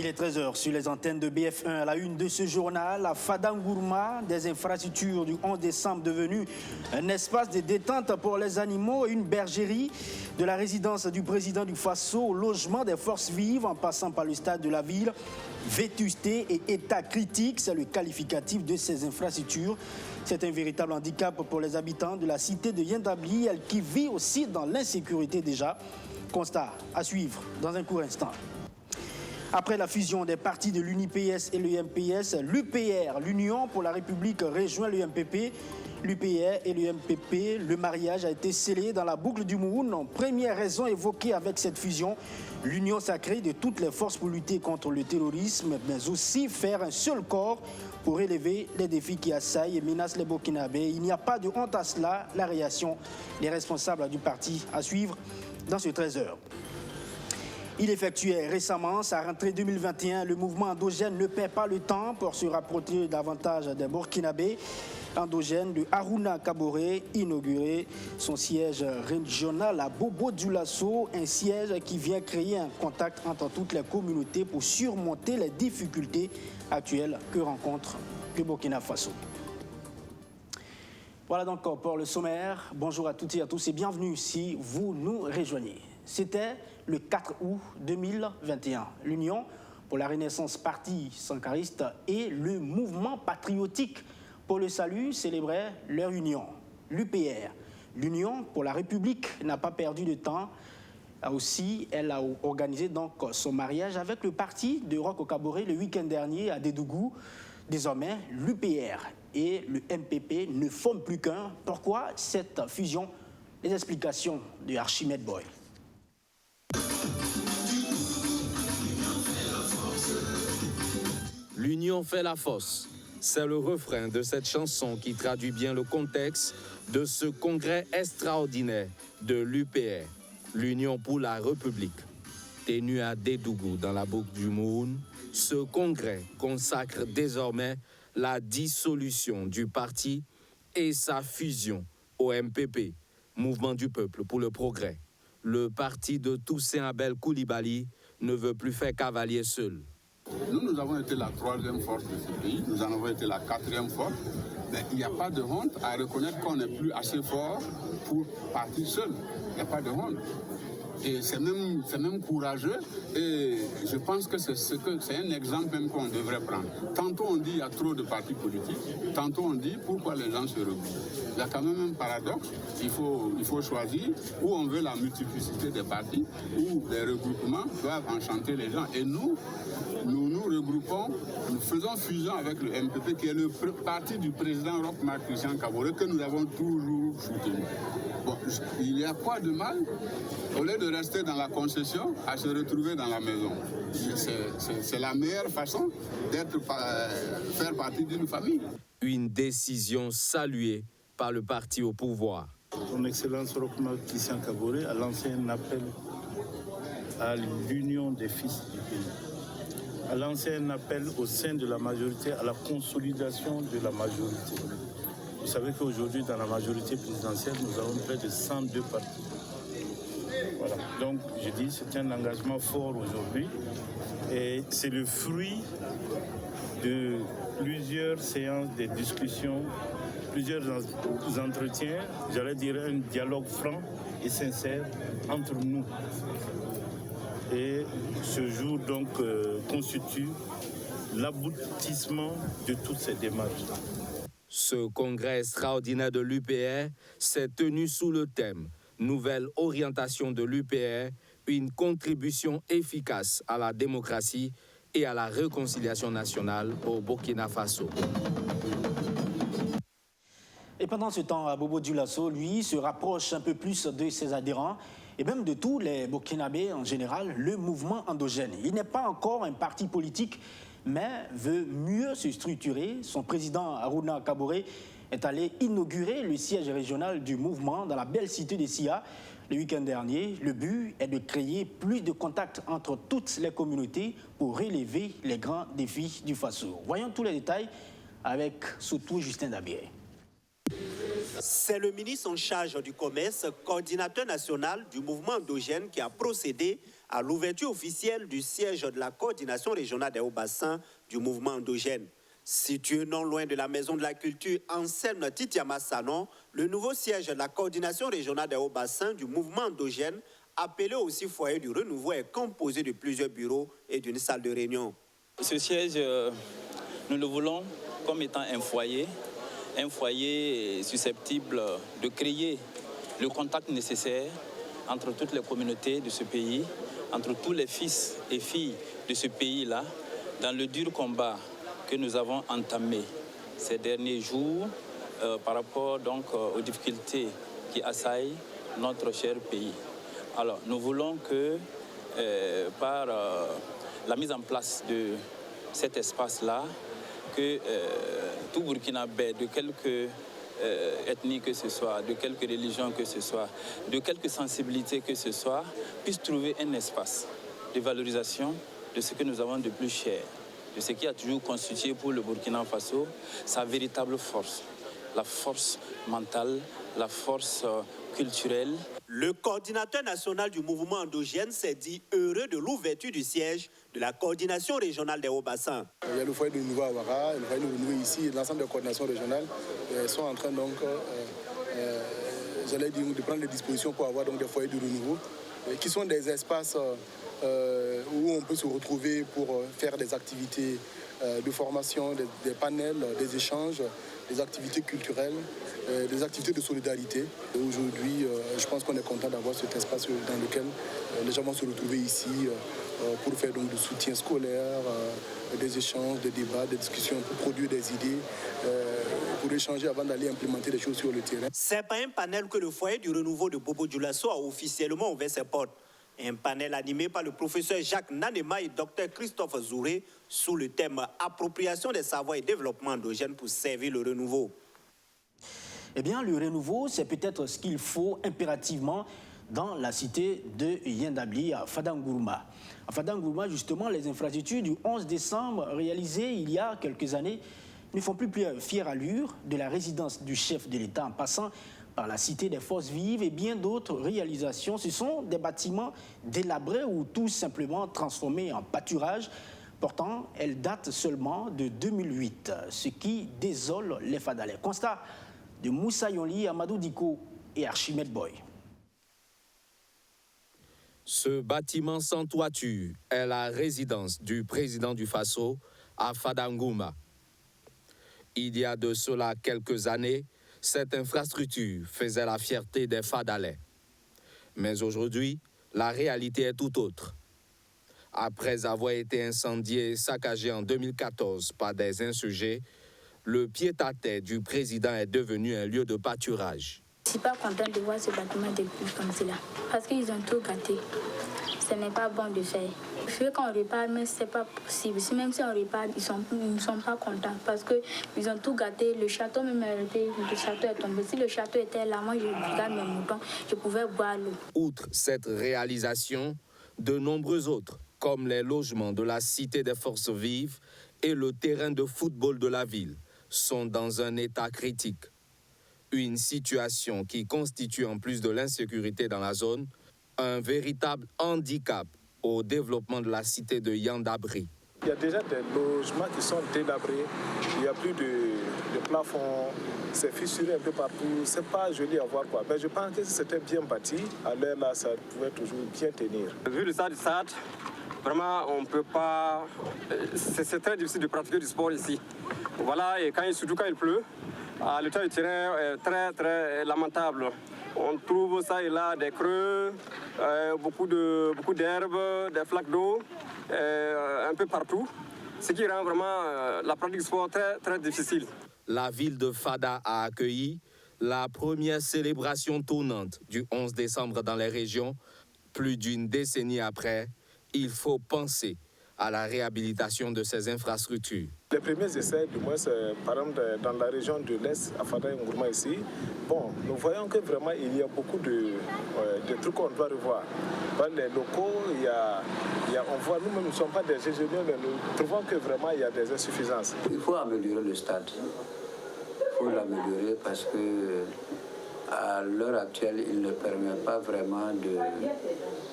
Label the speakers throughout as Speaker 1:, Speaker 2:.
Speaker 1: Il est 13h sur les antennes de BF1 à la une de ce journal. La Fadangourma, des infrastructures du 11 décembre devenues un espace de détente pour les animaux et une bergerie, de la résidence du président du Faso au logement des forces vives en passant par le stade de la ville. Vétusté et état critique, c'est le qualificatif de ces infrastructures. C'est un véritable handicap pour les habitants de la cité de Yendabli, qui vit aussi dans l'insécurité déjà. Constat à suivre dans un court instant. Après la fusion des partis de l'UNIPS et l'UMPS, l'UPR, l'Union pour la République, rejoint l'UMPP. L'UPR et l'UMPP, le mariage a été scellé dans la boucle du Mouhoun. Première raison évoquée avec cette fusion, l'union sacrée de toutes les forces pour lutter contre le terrorisme, mais aussi faire un seul corps pour relever les défis qui assaillent et menacent les Burkinabés. Il n'y a pas de honte à cela. La réaction des responsables du parti à suivre dans ce 13h. Il effectuait récemment sa rentrée 2021. Le mouvement endogène ne perd pas le temps pour se rapprocher davantage des Burkinabés. Endogène de Harouna Kaboré, inauguré son siège régional à Bobo-Dioulasso, un siège qui vient créer un contact entre toutes les communautés pour surmonter les difficultés actuelles que rencontre le Burkina Faso. Voilà donc pour le sommaire. Bonjour à toutes et à tous et bienvenue si vous nous rejoignez. C'était le 4 août 2021. L'Union pour la Renaissance Parti sankariste et le mouvement patriotique pour le salut célébraient leur union. L'UPR, l'Union pour la République, n'a pas perdu de temps. Elle a organisé donc son mariage avec le parti de Roch Kaboré le week-end dernier à Dédougou. Désormais, l'UPR et le MPP ne forment plus qu'un. Pourquoi cette fusion? Les explications de Archimède Boy.
Speaker 2: L'union fait la force. C'est le refrain de cette chanson qui traduit bien le contexte de ce congrès extraordinaire de l'UPR, l'Union pour la République. Tenu à Dédougou dans la boucle du Mouhoun, ce congrès consacre désormais la dissolution du parti et sa fusion au MPP, Mouvement du Peuple pour le Progrès. Le parti de Toussaint Abel Coulibaly ne veut plus faire cavalier seul.
Speaker 3: Nous avons été la troisième force de ce pays, nous en avons été la quatrième force, mais il n'y a pas de honte à reconnaître qu'on n'est plus assez fort pour partir seul. Il n'y a pas de honte. Et c'est même courageux et je pense que c'est un exemple même qu'on devrait prendre. Tantôt on dit qu'il y a trop de partis politiques, tantôt on dit pourquoi les gens se regroupent. Il y a quand même un paradoxe, il faut choisir où on veut la multiplicité des partis, où les regroupements doivent enchanter les gens. Et nous regroupons, nous faisons fusion avec le MPP qui est le parti du président Roch Marc Christian Kaboré que nous avons toujours soutenu. Bon, il y a quoi de mal au lieu de rester dans la concession à se retrouver dans la maison? C'est la meilleure façon faire partie d'une famille.
Speaker 2: Une décision saluée par le parti au pouvoir.
Speaker 4: Son Excellence Roch Marc Christian Kaboré a lancé un appel à l'union des fils du pays. A lancé un appel au sein de la majorité à la consolidation de la majorité. Vous savez qu'aujourd'hui, dans la majorité présidentielle, nous avons près de 102 partis. Voilà. Donc, je dis, c'est un engagement fort aujourd'hui. Et c'est le fruit de plusieurs séances de discussion, plusieurs entretiens, j'allais dire un dialogue franc et sincère entre nous. Et ce jour, donc, constitue l'aboutissement de toutes ces démarches.
Speaker 2: Ce congrès extraordinaire de l'UPR s'est tenu sous le thème « Nouvelle orientation de l'UPR, une contribution efficace à la démocratie et à la réconciliation nationale au Burkina Faso ».
Speaker 1: Et pendant ce temps, Bobo-Dioulasso, lui, se rapproche un peu plus de ses adhérents et même de tous les Burkinabés en général, le mouvement endogène. Il n'est pas encore un parti politique, mais veut mieux se structurer. Son président Harouna Kaboré est allé inaugurer le siège régional du mouvement dans la belle cité de Sia. le week-end dernier. Le but est de créer plus de contacts entre toutes les communautés pour relever les grands défis du Faso. Voyons tous les détails avec surtout Justin Dabier.
Speaker 5: C'est le ministre en charge du commerce, coordinateur national du mouvement endogène, qui a procédé à l'ouverture officielle du siège de la coordination régionale des Hauts-Bassins du mouvement endogène. Situé non loin de la Maison de la Culture Anselme Titiama Sanon, le nouveau siège de la coordination régionale des Hauts-Bassins du mouvement endogène, appelé aussi foyer du renouveau, est composé de plusieurs bureaux et d'une salle de réunion.
Speaker 6: Ce siège, nous le voulons comme étant un foyer susceptible de créer le contact nécessaire entre toutes les communautés de ce pays, entre tous les fils et filles de ce pays-là, dans le dur combat que nous avons entamé ces derniers jours par rapport donc aux difficultés qui assaillent notre cher pays. Alors, nous voulons que par la mise en place de cet espace-là, que tout Burkinabé, de quelque ethnie que ce soit, de quelque religion que ce soit, de quelque sensibilité que ce soit, puisse trouver un espace de valorisation de ce que nous avons de plus cher, de ce qui a toujours constitué pour le Burkina Faso sa véritable force, la force mentale, la force culturelle.
Speaker 5: Le coordinateur national du mouvement endogène s'est dit heureux de l'ouverture du siège de la coordination régionale des Hauts-Bassins.
Speaker 7: Il y a le foyer de Nouveau à Ouara, le foyer de Nouveau ici, et l'ensemble des coordinations régionales sont en train donc, de prendre les dispositions pour avoir donc des foyers de renouveau, qui sont des espaces où on peut se retrouver pour faire des activités de formation, des panels, des échanges, des activités culturelles, des activités de solidarité. Aujourd'hui, je pense qu'on est content d'avoir cet espace dans lequel les gens vont se retrouver ici pour faire donc du soutien scolaire, des échanges, des débats, des discussions, pour produire des idées, pour échanger avant d'aller implémenter des choses sur le terrain.
Speaker 5: C'est par un panel que le foyer du renouveau de Bobo Dioulasso a officiellement ouvert ses portes. Un panel animé par le professeur Jacques Nanema et Dr Christophe Zouré sous le thème « Appropriation des savoirs et développement endogène pour servir le renouveau ».
Speaker 1: Eh bien, le renouveau, c'est peut-être ce qu'il faut impérativement dans la cité de Yendabli, à Fadangourma. À Fadangourma, justement, les infrastructures du 11 décembre réalisées il y a quelques années ne font plus fière allure, de la résidence du chef de l'État en passant par la Cité des Forces Vives et bien d'autres réalisations. Ce sont des bâtiments délabrés ou tout simplement transformés en pâturage. Pourtant, elles datent seulement de 2008, ce qui désole les Fadalais. Constat de Moussa Yonli, Amadou Diko et Archimède Boy.
Speaker 2: Ce bâtiment sans toiture est la résidence du président du Faso à Fadangourma. Il y a de cela quelques années, cette infrastructure faisait la fierté des Fadalais. Mais aujourd'hui, la réalité est tout autre. Après avoir été incendié et saccagé en 2014 par des insurgés, le pied-à-terre du président est devenu un lieu de pâturage.
Speaker 8: Je ne suis pas contente de voir ce bâtiment depuis comme cela, parce qu'ils ont tout gâté. Ce n'est pas bon de faire. Je veux qu'on répare, mais ce n'est pas possible. Même si on répare, ils ne sont pas contents, parce qu'ils ont tout gâté. Le château même le château est tombé. Si le château était là, moi je regarde mes moutons, je pouvais boire l'eau.
Speaker 2: Outre cette réalisation, de nombreux autres, comme les logements de la Cité des Forces Vives et le terrain de football de la ville, sont dans un état critique. Une situation qui constitue, en plus de l'insécurité dans la zone, un véritable handicap au développement de la cité de Yandabri.
Speaker 9: Il y a déjà des logements qui sont délabrés, il n'y a plus de plafond, c'est fissuré un peu partout, c'est pas joli à voir quoi. Mais je pense que si c'était bien bâti, alors là, ça pouvait toujours bien tenir.
Speaker 10: Vu le stade, vraiment, on ne peut pas... C'est très difficile de pratiquer du sport ici. Voilà, et surtout quand il pleut, le temps du terrain est très, très lamentable. On trouve ça et là des creux, beaucoup d'herbes, des flaques d'eau, un peu partout. Ce qui rend vraiment la pratique du sport très, très difficile.
Speaker 2: La ville de Fada a accueilli la première célébration tournante du 11 décembre dans les régions. Plus d'une décennie après, il faut penser à la réhabilitation de ces infrastructures.
Speaker 9: Les premiers essais, du moins, par exemple, dans la région de l'Est, à Fada et Ngourma ici, bon, nous voyons que vraiment il y a beaucoup de trucs qu'on doit revoir. Dans les locaux, on voit, nous-mêmes, nous ne sommes pas des ingénieurs, mais nous trouvons que vraiment il y a des insuffisances.
Speaker 11: Il faut améliorer le stade. Il faut l'améliorer parce que à l'heure actuelle, il ne permet pas vraiment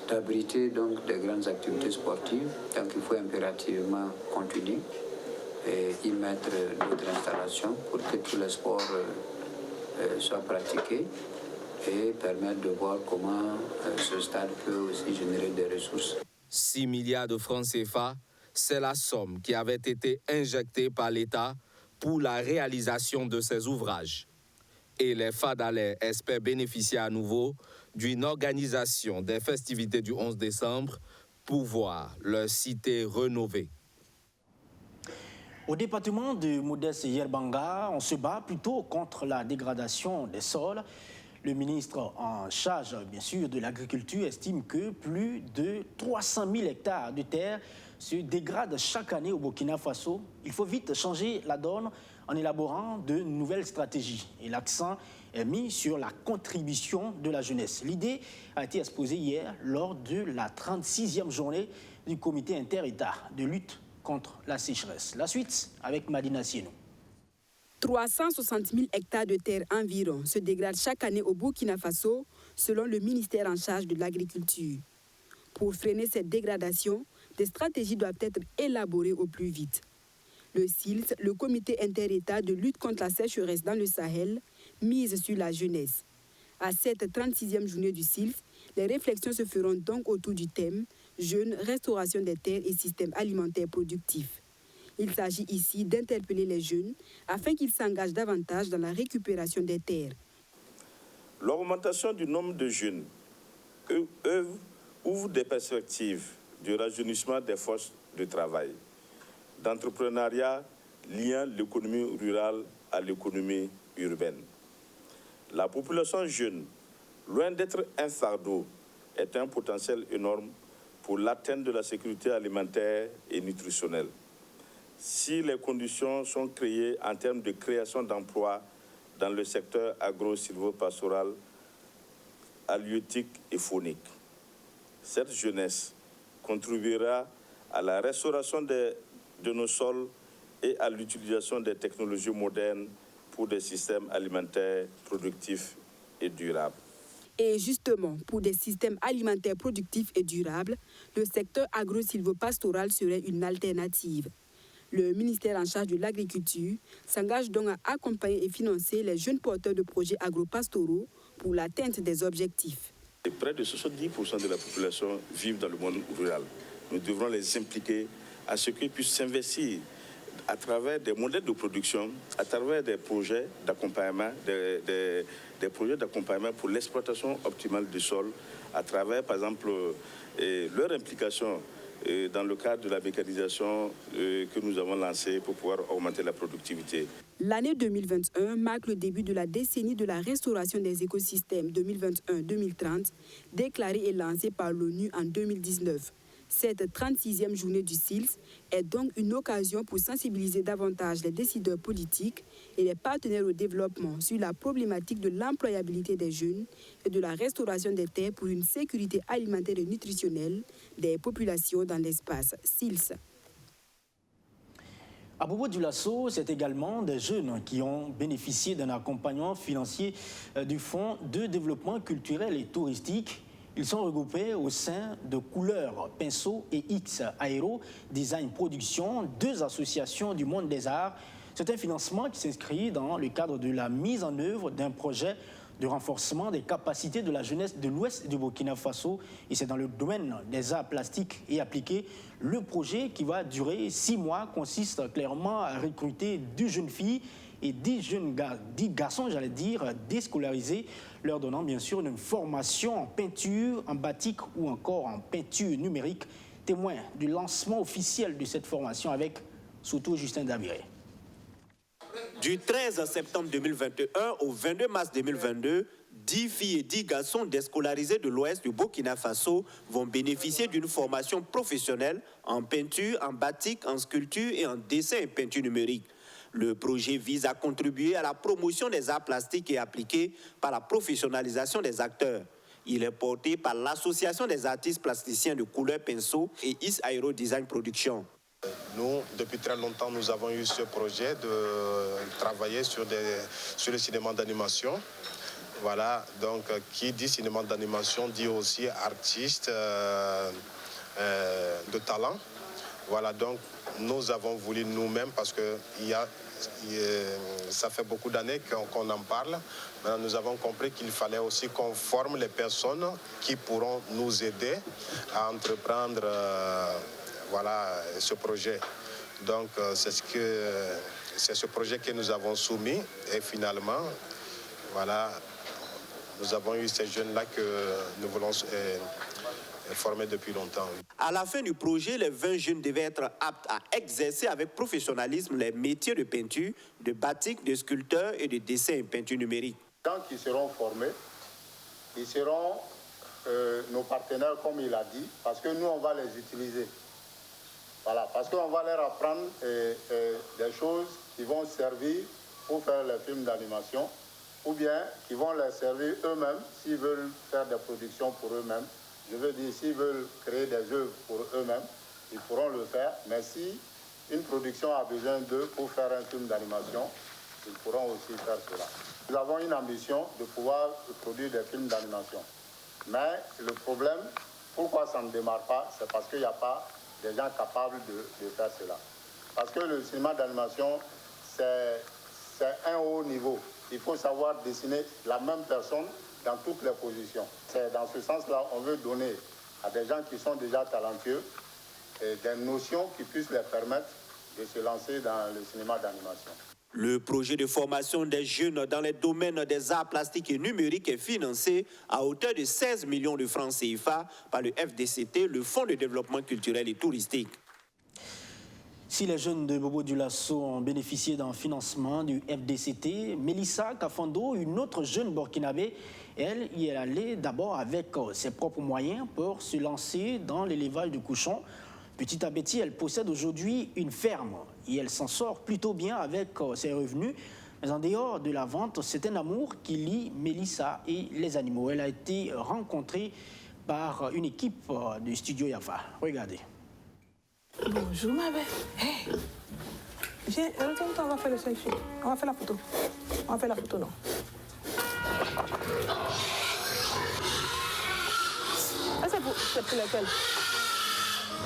Speaker 11: d'abriter donc des grandes activités sportives. Donc il faut impérativement continuer et y mettre d'autres installations pour que tous les sports soient pratiqués et permettre de voir comment ce stade peut aussi générer des ressources.
Speaker 2: 6 milliards de francs CFA, c'est la somme qui avait été injectée par l'État pour la réalisation de ces ouvrages. Et les Fadalais espèrent bénéficier à nouveau d'une organisation des festivités du 11 décembre pour voir leur cité rénovée.
Speaker 1: Au département de Modeste-Yerbanga, on se bat plutôt contre la dégradation des sols. Le ministre en charge, bien sûr, de l'agriculture estime que plus de 300 000 hectares de terre se dégradent chaque année au Burkina Faso. Il faut vite changer la donne en élaborant de nouvelles stratégies. Et l'accent est mis sur la contribution de la jeunesse. L'idée a été exposée hier lors de la 36e journée du comité inter-État de lutte contre la sécheresse. La suite avec Madina Sienou.
Speaker 12: 360 000 hectares de terre environ se dégradent chaque année au Burkina Faso, selon le ministère en charge de l'agriculture. Pour freiner cette dégradation, des stratégies doivent être élaborées au plus vite. Le CILS, le comité inter-État de lutte contre la sécheresse dans le Sahel, mise sur la jeunesse. À cette 36e journée du CILS, les réflexions se feront donc autour du thème « Jeunes, restauration des terres et systèmes alimentaires productifs ». Il s'agit ici d'interpeller les jeunes afin qu'ils s'engagent davantage dans la récupération des terres.
Speaker 4: L'augmentation du nombre de jeunes ouvre des perspectives du rajeunissement des forces de travail, d'entrepreneuriat liant l'économie rurale à l'économie urbaine. La population jeune, loin d'être un fardeau, est un potentiel énorme pour l'atteinte de la sécurité alimentaire et nutritionnelle. Si les conditions sont créées en termes de création d'emplois dans le secteur agro-silvopastoral, halieutique et faunique, cette jeunesse contribuera à la restauration de nos sols et à l'utilisation des technologies modernes pour des systèmes alimentaires productifs et durables.
Speaker 12: Et justement, pour des systèmes alimentaires productifs et durables, le secteur agro-silvopastoral serait une alternative. Le ministère en charge de l'agriculture s'engage donc à accompagner et financer les jeunes porteurs de projets agropastoraux pour l'atteinte des objectifs.
Speaker 4: Et près de 70% de la population vivent dans le monde rural. Nous devrons les impliquer à ce qu'ils puissent s'investir à travers des modèles de production, à travers des projets d'accompagnement, des projets d'accompagnement pour l'exploitation optimale du sol, à travers, par exemple, leur implication dans le cadre de la mécanisation que nous avons lancée pour pouvoir augmenter la productivité.
Speaker 12: L'année 2021 marque le début de la décennie de la restauration des écosystèmes 2021-2030, déclarée et lancée par l'ONU en 2019. Cette 36e journée du CILS est donc une occasion pour sensibiliser davantage les décideurs politiques et les partenaires au développement sur la problématique de l'employabilité des jeunes et de la restauration des terres pour une sécurité alimentaire et nutritionnelle des populations dans l'espace CILS.
Speaker 1: À Bobo Dioulasso, c'est également des jeunes qui ont bénéficié d'un accompagnement financier du Fonds de développement culturel et touristique. Ils sont regroupés au sein de Couleurs, Pinceau et X Aéro Design Production, deux associations du monde des arts. C'est un financement qui s'inscrit dans le cadre de la mise en œuvre d'un projet de renforcement des capacités de la jeunesse de l'ouest du Burkina Faso. Et c'est dans le domaine des arts plastiques et appliqués. Le projet, qui va durer 6 mois, consiste clairement à recruter 2 jeunes filles et 10 garçons, déscolarisés, leur donnant bien sûr une formation en peinture, en batik ou encore en peinture numérique. Témoin du lancement officiel de cette formation avec surtout Justin Daviré.
Speaker 5: Du 13 septembre 2021 au 22 mars 2022, 10 filles et 10 garçons déscolarisés de l'ouest du Burkina Faso vont bénéficier d'une formation professionnelle en peinture, en batik, en sculpture et en dessin et peinture numérique. Le projet vise à contribuer à la promotion des arts plastiques et appliqués par la professionnalisation des acteurs. Il est porté par l'Association des artistes plasticiens de couleur pinceau et Is Aero Design Production.
Speaker 13: Nous, depuis très longtemps, nous avons eu ce projet de travailler sur le cinéma d'animation. Voilà, donc qui dit cinéma d'animation dit aussi artiste de talent. Voilà, donc nous avons voulu nous-mêmes, parce que ça fait beaucoup d'années qu'on en parle. Maintenant, nous avons compris qu'il fallait aussi qu'on forme les personnes qui pourront nous aider à entreprendre voilà, ce projet. Donc c'est ce projet que nous avons soumis et finalement, voilà, nous avons eu ces jeunes-là que nous voulons former depuis longtemps.
Speaker 5: À la fin du projet, les 20 jeunes devaient être aptes à exercer avec professionnalisme les métiers de peinture, de batik, de sculpteur et de dessin et peinture numérique.
Speaker 14: Les gens qui seront formés, ils seront nos partenaires, comme il a dit, parce que nous, on va les utiliser. Voilà, parce qu'on va leur apprendre des choses qui vont servir pour faire les films d'animation, ou bien qui vont les servir eux-mêmes s'ils veulent faire des productions pour eux-mêmes. Je veux dire, s'ils veulent créer des œuvres pour eux-mêmes, ils pourront le faire. Mais si une production a besoin d'eux pour faire un film d'animation, ils pourront aussi faire cela. Nous avons une ambition de pouvoir produire des films d'animation. Mais le problème, pourquoi ça ne démarre pas, c'est parce qu'il n'y a pas des gens capables de faire cela. Parce que le cinéma d'animation, c'est un haut niveau. Il faut savoir dessiner la même personne dans toutes les positions. C'est dans ce sens-là, on veut donner à des gens qui sont déjà talentueux des notions qui puissent les permettre de se lancer dans le cinéma d'animation.
Speaker 5: Le projet de formation des jeunes dans les domaines des arts plastiques et numériques est financé à hauteur de 16 millions de francs CFA par le FDCT, le Fonds de développement culturel et touristique.
Speaker 1: Si les jeunes de Bobo Dioulasso ont bénéficié d'un financement du FDCT, Mélissa Kafando, une autre jeune burkinabé, elle y est allée d'abord avec ses propres moyens pour se lancer dans l'élevage de cochons. Petit à petit, elle possède aujourd'hui une ferme et elle s'en sort plutôt bien avec ses revenus. Mais en dehors de la vente, c'est un amour qui lie Mélissa et les animaux. Elle a été rencontrée par une équipe de Studio Yafa. Regardez.
Speaker 15: Bonjour ma belle. Hey. Viens, retourne-toi, on va faire le selfie. On va faire la photo. On va faire la photo, non. Ah, c'est pour laquelle?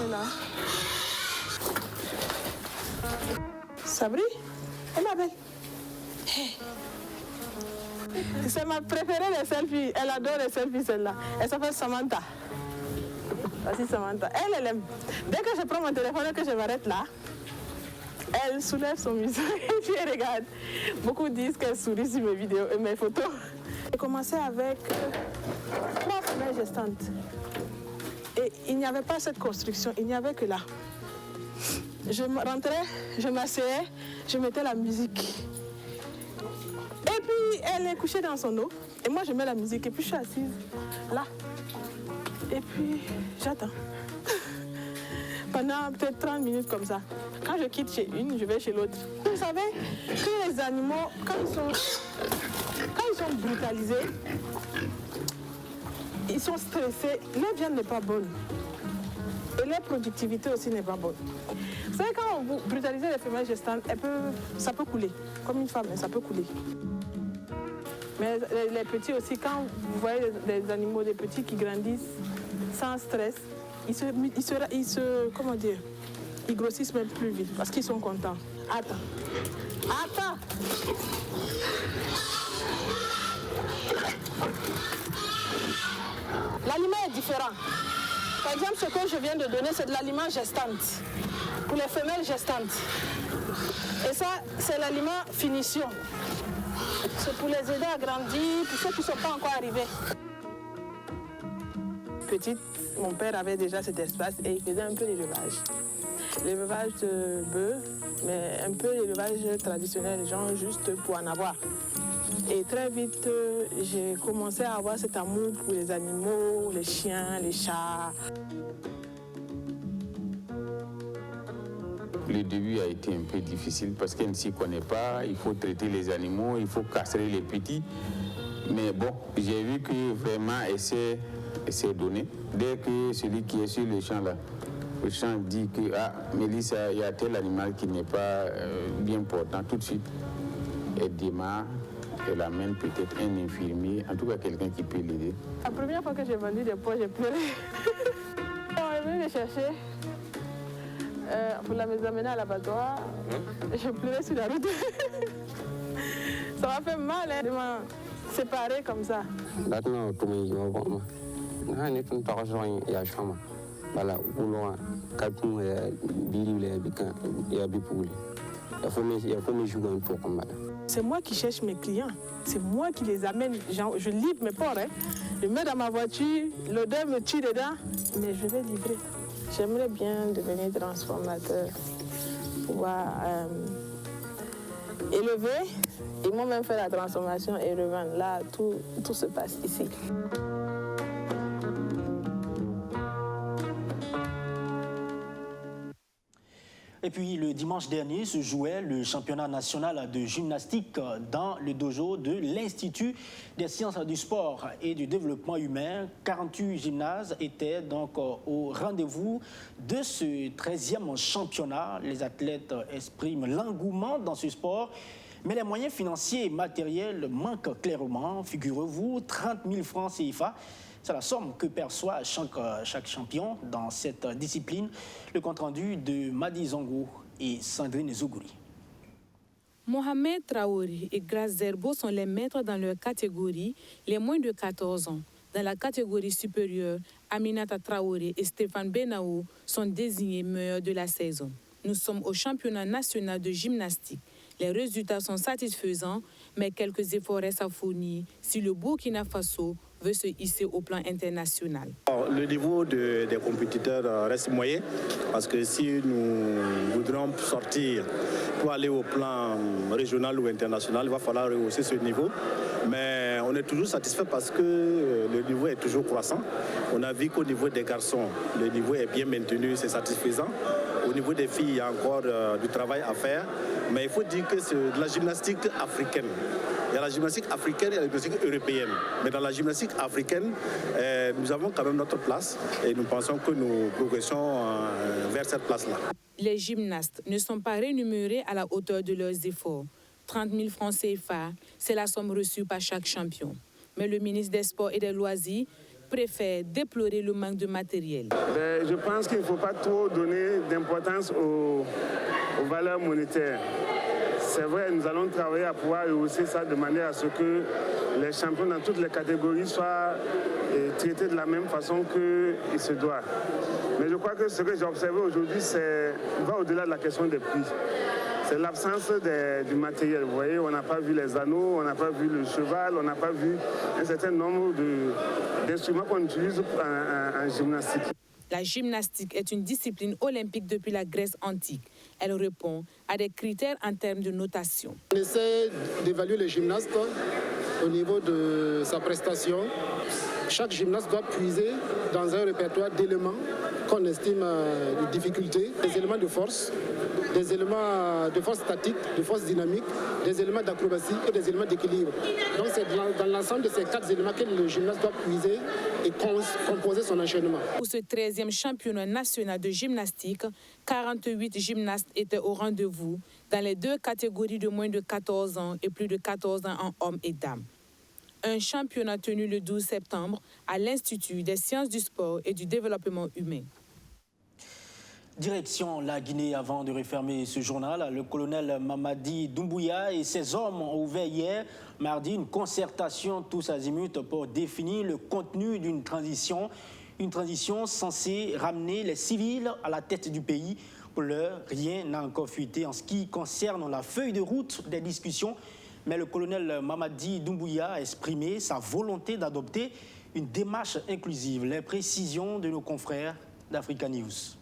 Speaker 15: Là. Sabri, et ma belle. Hey. C'est ma préférée les selfies. Elle adore les selfies, celle-là. Elle s'appelle Samantha. Voici Samantha. Elle aime. Dès que je prends mon téléphone et que je m'arrête là, elle soulève son museau et puis elle regarde. Beaucoup disent qu'elle sourit sur mes vidéos et mes photos. J'ai commencé avec 3 femelles gestantes. Et il n'y avait pas cette construction, il n'y avait que là. Je rentrais, je m'asseyais, je mettais la musique. Et puis elle est couchée dans son eau. Et moi je mets la musique et puis je suis assise là. Et puis j'attends. Pendant peut-être 30 minutes comme ça. Quand je quitte chez une, je vais chez l'autre. Vous savez que les animaux, quand ils sont brutalisés, ils sont stressés, leur viande n'est pas bonne. Et leur productivité aussi n'est pas bonne. Vous savez, quand vous brutalisez les femelles gestantes, ça peut couler. Comme une femme, ça peut couler. Mais les petits aussi, quand vous voyez des animaux, des petits qui grandissent sans stress, ils grossissent même plus vite parce qu'ils sont contents. Attends. L'aliment est différent. Par exemple, ce que je viens de donner, c'est de l'aliment gestante, pour les femelles gestantes. Et ça, c'est l'aliment finition. C'est pour les aider à grandir, pour ceux qui ne sont pas encore arrivés. Petite, mon père avait déjà cet espace et il faisait un peu d'élevage. L'élevage de bœufs, mais un peu l'élevage traditionnel, genre juste pour en avoir. Et très vite, j'ai commencé à avoir cet amour pour les animaux, les chiens, les chats.
Speaker 16: Le début a été un peu difficile parce qu'elle ne s'y connaît pas, il faut traiter les animaux, il faut castrer les petits. Mais bon, j'ai vu que vraiment elle s'est donnée. Dès que celui qui est sur le champ là, le champ dit que Mélissa, il y a tel animal qui n'est pas bien portant, tout de suite, elle démarre, elle amène peut-être un infirmier, en tout cas quelqu'un qui peut l'aider.
Speaker 15: La première fois que j'ai vendu des pois, j'ai pleuré. On est venu les chercher pour les amener à l'abattoir. J'ai pleuré sur la route. Ça m'a fait mal de me séparer comme ça. C'est moi qui cherche mes clients, c'est moi qui les amène. Je livre mes porcs, je mets dans ma voiture, l'odeur me tue dedans, mais je vais livrer. J'aimerais bien devenir transformateur, pouvoir élever et moi-même faire la transformation et revendre. Là, tout se passe ici.
Speaker 1: Et puis le dimanche dernier se jouait le championnat national de gymnastique dans le dojo de l'Institut des sciences du sport et du développement humain. 48 gymnases étaient donc au rendez-vous de ce 13e championnat. Les athlètes expriment l'engouement dans ce sport, mais les moyens financiers et matériels manquent clairement. Figurez-vous, 30 000 francs CFA. C'est la somme que perçoit chaque champion dans cette discipline. Le compte-rendu de Madi Zongo et Sandrine Zougouri.
Speaker 17: Mohamed Traoré et Grace Zerbo sont les maîtres dans leur catégorie, les moins de 14 ans. Dans la catégorie supérieure, Aminata Traoré et Stéphane Benao sont désignés meilleurs de la saison. Nous sommes au championnat national de gymnastique. Les résultats sont satisfaisants, mais quelques efforts restent à fournir si le Burkina Faso veut se hisser au plan international.
Speaker 4: Le niveau des compétiteurs reste moyen parce que si nous voudrons sortir pour aller au plan régional ou international, il va falloir rehausser ce niveau. Mais on est toujours satisfait parce que le niveau est toujours croissant. On a vu qu'au niveau des garçons, le niveau est bien maintenu, c'est satisfaisant. Au niveau des filles, il y a encore du travail à faire. Mais il faut dire que c'est de la gymnastique africaine. Il y a la gymnastique africaine et la gymnastique européenne. Mais dans la gymnastique africaine, nous avons quand même notre place et nous pensons que nous progressons vers cette place-là.
Speaker 17: Les gymnastes ne sont pas rémunérés à la hauteur de leurs efforts. 30 000 francs CFA, c'est la somme reçue par chaque champion. Mais le ministre des Sports et des Loisirs préfère déplorer le manque de matériel.
Speaker 18: Je pense qu'il ne faut pas trop donner d'importance aux valeurs monétaires. C'est vrai, nous allons travailler à pouvoir rehausser ça de manière à ce que les champions dans toutes les catégories soient traités de la même façon qu'il se doit. Mais je crois que ce que j'ai observé aujourd'hui, va au-delà de la question des prix. C'est l'absence du matériel. Vous voyez, on n'a pas vu les anneaux, on n'a pas vu le cheval, on n'a pas vu un certain nombre d'instruments qu'on utilise en gymnastique.
Speaker 17: La gymnastique est une discipline olympique depuis la Grèce antique. Elle répond à des critères en termes de notation.
Speaker 19: On essaie d'évaluer le gymnaste au niveau de sa prestation. Chaque gymnaste doit puiser dans un répertoire d'éléments qu'on estime de difficulté, des éléments de force, des éléments de force statique, de force dynamique, des éléments d'acrobatie et des éléments d'équilibre. Donc c'est dans l'ensemble de ces 4 éléments que le gymnaste doit puiser et composer son enchaînement.
Speaker 17: Pour ce 13e championnat national de gymnastique, 48 gymnastes étaient au rendez-vous dans les 2 catégories de moins de 14 ans et plus de 14 ans en hommes et dames. Un championnat tenu le 12 septembre à l'Institut des sciences du sport et du développement humain.
Speaker 1: Direction la Guinée avant de refermer ce journal. Le colonel Mamadi Doumbouya et ses hommes ont ouvert hier, mardi, une concertation tous azimuts pour définir le contenu d'une transition. Une transition censée ramener les civils à la tête du pays. Pour l'heure, rien n'a encore fuité en ce qui concerne la feuille de route des discussions. Mais le colonel Mamadi Doumbouya a exprimé sa volonté d'adopter une démarche inclusive. Les précisions de nos confrères d'Africa News.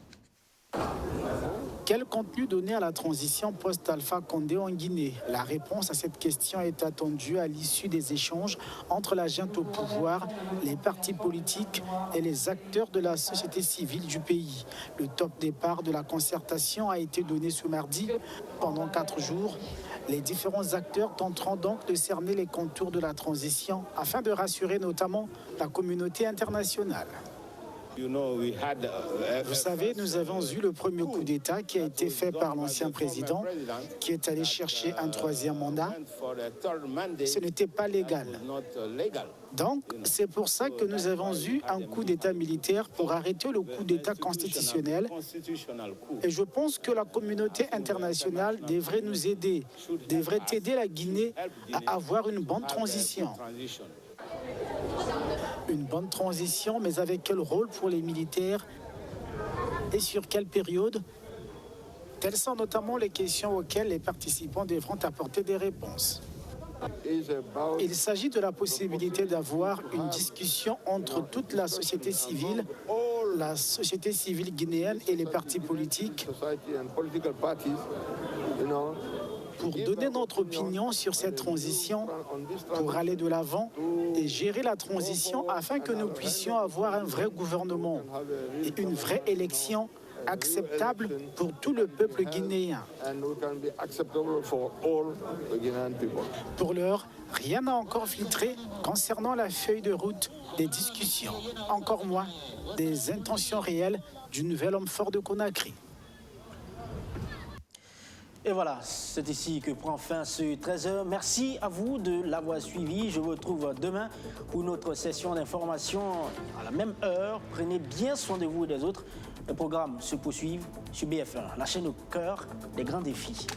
Speaker 20: Quel contenu donner à la transition post-Alpha Condé en Guinée? La réponse à cette question est attendue à l'issue des échanges entre la junte au pouvoir, les partis politiques et les acteurs de la société civile du pays. Le top départ de la concertation a été donné ce mardi. Pendant 4 jours, les différents acteurs tenteront donc de cerner les contours de la transition afin de rassurer notamment la communauté internationale. Vous savez, nous avons eu le premier coup d'État qui a été fait par l'ancien président, qui est allé chercher un 3e mandat. Ce n'était pas légal. Donc, c'est pour ça que nous avons eu un coup d'État militaire pour arrêter le coup d'État constitutionnel. Et je pense que la communauté internationale devrait nous aider, devrait aider la Guinée à avoir une bonne transition. Une bonne transition, mais avec quel rôle pour les militaires et sur quelle période? Telles sont notamment les questions auxquelles les participants devront apporter des réponses. Il s'agit de la possibilité d'avoir une discussion entre toute la société civile guinéenne et les partis politiques pour donner notre opinion sur cette transition, pour aller de l'avant et gérer la transition afin que nous puissions avoir un vrai gouvernement et une vraie élection acceptable pour tout le peuple guinéen. Pour l'heure, rien n'a encore filtré concernant la feuille de route des discussions, encore moins des intentions réelles du nouvel homme fort de Conakry.
Speaker 1: Et voilà, c'est ici que prend fin ce 13h. Merci à vous de l'avoir suivi. Je vous retrouve demain pour notre session d'information à la même heure. Prenez bien soin de vous et des autres. Le programme se poursuit sur BF1, la chaîne au cœur des grands défis.